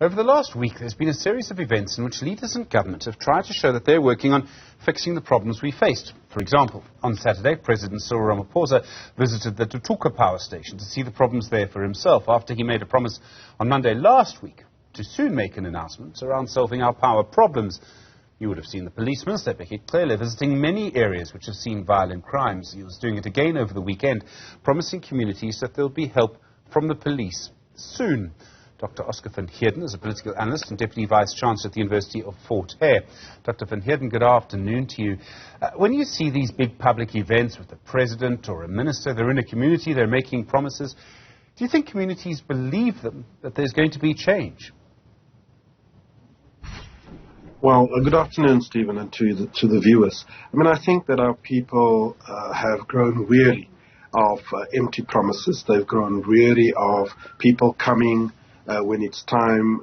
Over the last week, there's been a series of events in which leaders in government have tried to show that they're working on fixing the problems we faced. For example, on Saturday, President Cyril Ramaphosa visited the Tutuka power station to see the problems there for himself, after he made a promise on Monday last week to soon make an announcement around solving our power problems. You would have seen the police minister, Bheki Cele, visiting many areas which have seen violent crimes. He was doing it again over the weekend, promising communities that there will be help from the police soon. Dr. Oscar van Heerden is a political analyst and Deputy Vice-Chancellor at the University of Fort Hare. Dr. van Heerden, good afternoon to you. When you see these big public events with the President or a Minister, they're in a community, they're making promises, do you think communities believe them, that there's going to be change? Well, good afternoon, Stephen, and to the viewers. I think that our people have grown weary of empty promises. They've grown weary of people coming when it's time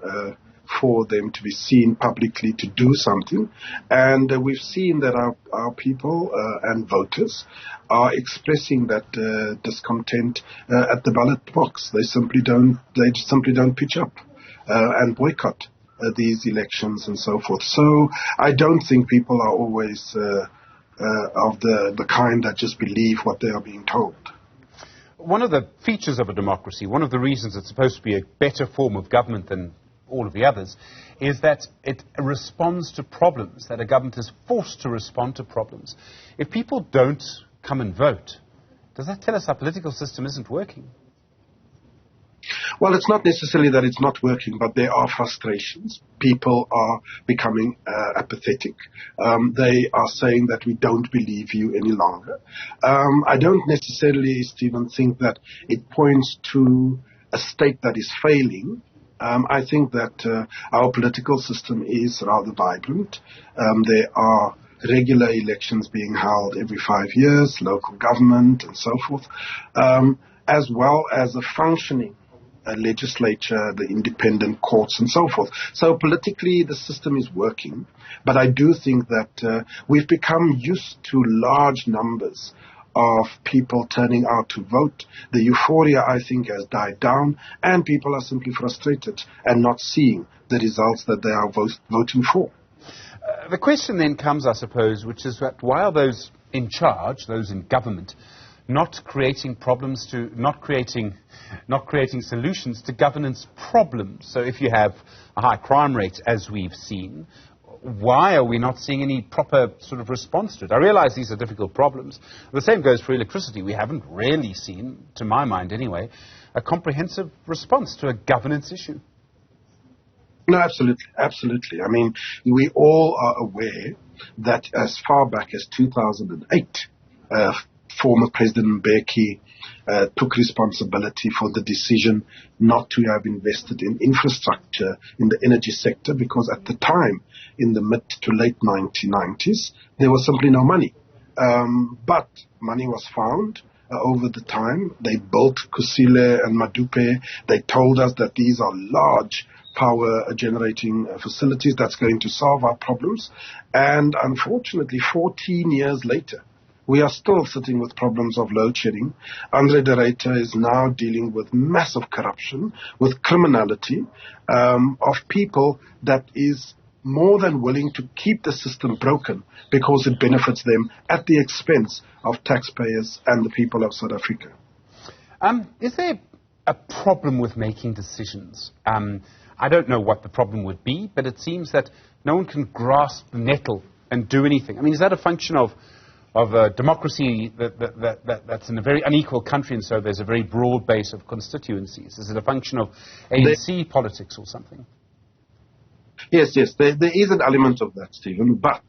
for them to be seen publicly to do something. And we've seen that our people and voters are expressing that discontent at the ballot box. They simply don't pitch up and boycott these elections and so forth. So I don't think people are always of the kind that just believe what they are being told. One of the features of a democracy, one of the reasons it's supposed to be a better form of government than all of the others, is that it responds to problems, that a government is forced to respond to problems. If people don't come and vote, does that tell us our political system isn't working? Well, it's not necessarily that it's not working, but there are frustrations. People are becoming apathetic. They are saying that we don't believe you any longer. I don't necessarily, Stephen, think that it points to a state that is failing. I think that our political system is rather vibrant. There are regular elections being held every 5 years, local government and so forth, as well as a functioning legislature, the independent courts and so forth. So politically the system is working, but I do think that we've become used to large numbers of people turning out to vote. The euphoria, I think, has died down, and people are simply frustrated and not seeing the results that they are voting for. The question then comes, I suppose, which is that why are those in charge, those in government, not creating problems not creating solutions to governance problems? So if you have a high crime rate, as we've seen, why are we not seeing any proper sort of response to it? I realize these are difficult problems. The same goes for electricity. We haven't really seen, to my mind anyway, a comprehensive response to a governance issue. No, absolutely, absolutely. We all are aware that as far back as 2008, former President Bheki took responsibility for the decision not to have invested in infrastructure in the energy sector, because at the time, in the mid to late 1990s, there was simply no money. But money was found over the time. They built Kusile and Madupe. They told us that these are large power generating facilities that's going to solve our problems. And unfortunately, 14 years later, we are still sitting with problems of load shedding. Andre de Ruyter is now dealing with massive corruption, with criminality, of people that is more than willing to keep the system broken because it benefits them at the expense of taxpayers and the people of South Africa. Is there a problem with making decisions? I don't know what the problem would be, but it seems that no one can grasp the nettle and do anything. Is that a function of a democracy that's in a very unequal country, and so there's a very broad base of constituencies? Is it a function of ANC politics or something? Yes, there is an element of that, Stephen, but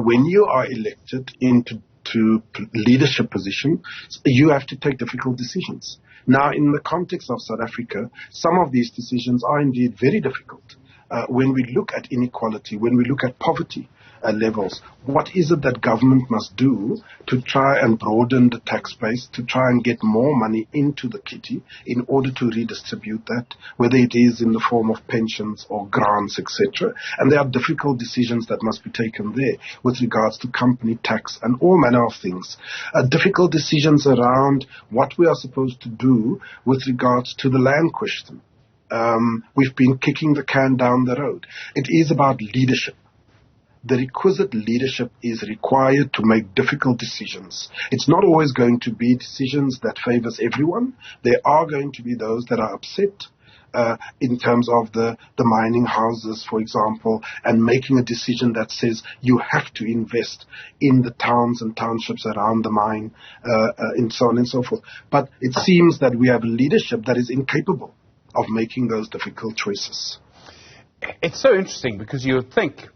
when you are elected into leadership position, you have to take difficult decisions. Now, in the context of South Africa, some of these decisions are indeed very difficult. When we look at inequality, when we look at poverty levels, what is it that government must do to try and broaden the tax base, to try and get more money into the kitty in order to redistribute that, whether it is in the form of pensions or grants, etc. And there are difficult decisions that must be taken there with regards to company tax and all manner of things. Difficult decisions around what we are supposed to do with regards to the land question. We've been kicking the can down the road. It is about leadership. The requisite leadership is required to make difficult decisions. It's not always going to be decisions that favors everyone. There are going to be those that are upset in terms of the mining houses, for example, and making a decision that says you have to invest in the towns and townships around the mine, and so on and so forth. But it seems that we have a leadership that is incapable of making those difficult choices. It's so interesting because you would think,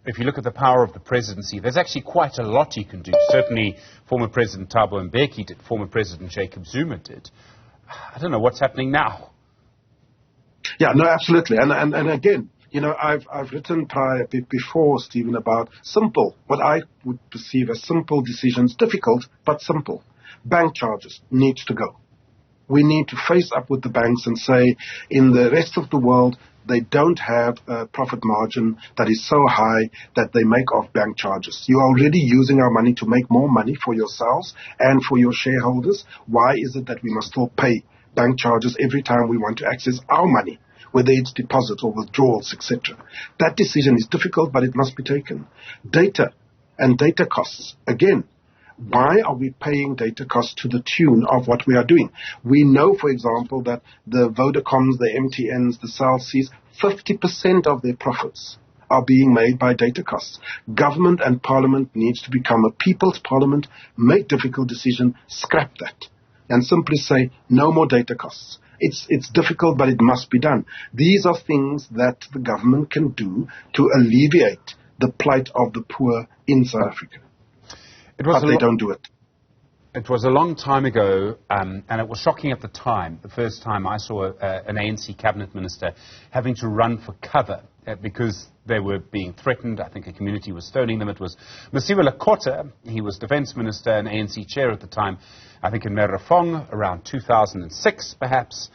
if you look at the power of the presidency, there's actually quite a lot he can do. Certainly, former President Thabo Mbeki did, former President Jacob Zuma did. I don't know what's happening now. Yeah, no, absolutely. And again, I've written before, Stephen, about simple, what I would perceive as simple decisions, difficult, but simple. Bank charges need to go. We need to face up with the banks and say, in the rest of the world, they don't have a profit margin that is so high that they make off bank charges. You are already using our money to make more money for yourselves and for your shareholders. Why is it that we must still pay bank charges every time we want to access our money, whether it's deposits or withdrawals, etc.? That decision is difficult, but it must be taken. Data and data costs. Again, why are we paying data costs to the tune of what we are doing? We know, for example, that the Vodacoms, the MTNs, the Cell Cs, 50% of their profits are being made by data costs. Government and Parliament needs to become a people's parliament, make difficult decisions, scrap that, and simply say, no more data costs. It's difficult, but it must be done. These are things that the government can do to alleviate the plight of the poor in South Africa. But they don't do it. It was a long time ago, and it was shocking at the time, the first time I saw an ANC cabinet minister having to run for cover because they were being threatened. I think a community was stoning them. It was Masiwa Lekota. He was defense minister and ANC chair at the time, I think in Merafong, around 2006 perhaps.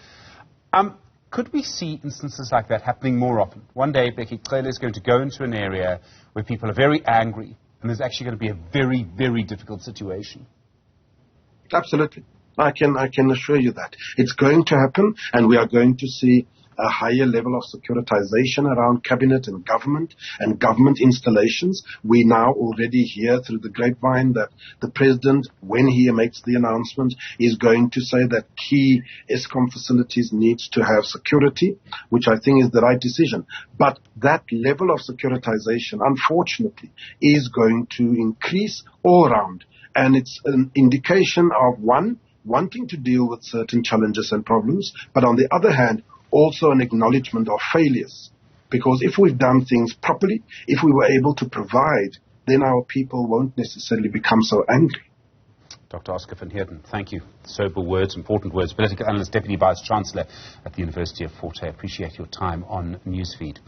Could we see instances like that happening more often? One day, Bheki Cele is going to go into an area where people are very angry, and there's actually going to be a very, very difficult situation. Absolutely. I can assure you that. It's going to happen, and we are going to see a higher level of securitization around cabinet and government installations. We now already hear through the grapevine that the president, when he makes the announcement, is going to say that key Eskom facilities needs to have security, which I think is the right decision. But that level of securitization, unfortunately, is going to increase all around. And it's an indication of, one, wanting to deal with certain challenges and problems, but on the other hand, also an acknowledgement of failures. Because if we've done things properly, if we were able to provide, then our people won't necessarily become so angry. Dr. Oscar van Heerden, thank you. Sober words, important words. Political analyst, Deputy Vice Chancellor at the University of Fort Hare. Appreciate your time on Newsfeed.